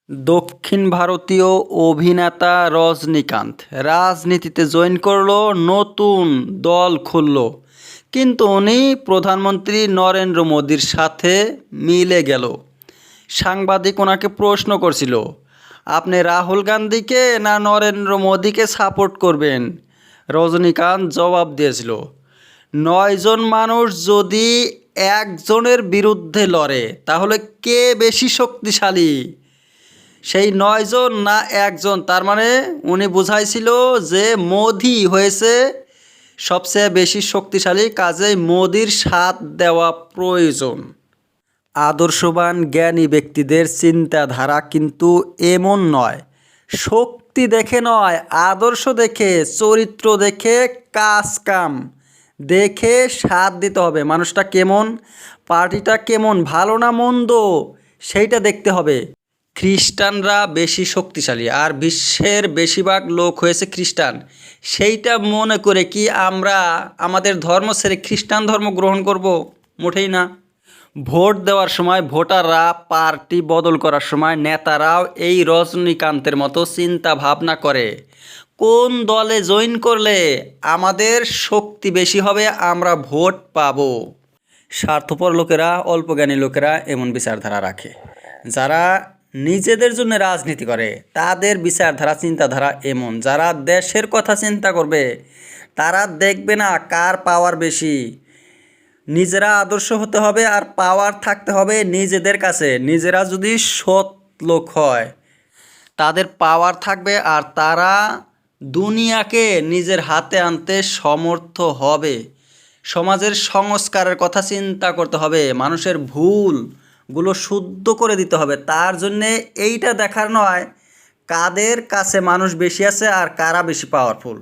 দক্ষিণ ভারতীয় অভিনেতা রজনীকান্ত রাজনীতিতে জয়েন করলো, নতুন দল খুললো। কিন্তু উনি প্রধানমন্ত্রী নরেন্দ্র মোদীর সাথে মিলে গেল। সাংবাদিক ওনাকে প্রশ্ন করছিল, আপনি রাহুল গান্ধীকে না নরেন্দ্র মোদীকে সাপোর্ট করবেন? রজনীকান্ত জবাব দিয়েছিল, 9 জন মানুষ যদি একজনের বিরুদ্ধে লড়ে তাহলে কে বেশি শক্তিশালী? সেই 9 জন না একজন? তার মানে উনি বুঝাইছিল যে মোদি হয়েছে সবচেয়ে বেশি শক্তিশালী, কাজেই মোদির সাথ দেওয়া প্রয়োজন। আদর্শবান জ্ঞানী ব্যক্তিদের চিন্তাধারা কিন্তু এমন নয়, শক্তি দেখে নয়, আদর্শ দেখে, চরিত্র দেখে, কাজ কাম দেখে সাথ দিতে হবে। মানুষটা কেমন, পার্টিটা কেমন, ভালো না মন্দ, সেইটা দেখতে হবে। খ্রিস্টানরা বেশি শক্তিশালী আর বিশ্বের বেশিরভাগ লোক হয়েছে খ্রিস্টান। সেইটা মনে করে কি আমরা আমাদের ধর্ম ছেড়ে খ্রিস্টান ধর্ম গ্রহণ করব? মোটেই না। ভোট দেওয়ার সময় ভোটাররা পার্টি বদল করার সময় নেতারাও এই রজনীকান্তের মতো চিন্তা ভাবনা করে, কোন দলে জয়েন করলে আমাদের শক্তি বেশি হবে, আমরা ভোট পাবো। স্বার্থপর লোকেরা, অল্পজ্ঞানী লোকেরা এমন বিচারধারা রাখে। যারা নিজেদের জন্য রাজনীতি করে তাদের বিচারধারা, চিন্তাধারা এমন। যারা দেশের কথা চিন্তা করবে তারা দেখবে না কার পাওয়ার বেশি। নিজেরা আদর্শ হতে হবে আর পাওয়ার থাকতে হবে নিজেদের কাছে। নিজেরা যদি সৎ লোক হয় তাদের পাওয়ার থাকবে আর তারা দুনিয়াকে নিজের হাতে আনতে সমর্থ হবে। সমাজের সংস্কারের কথা চিন্তা করতে হবে, মানুষের ভুলগুলো শুদ্ধ করে দিতে হবে। তার জন্যে এইটা দেখার নয় কাদের কাছে মানুষ বেশি আছে আর কারা বেশি পাওয়ারফুল।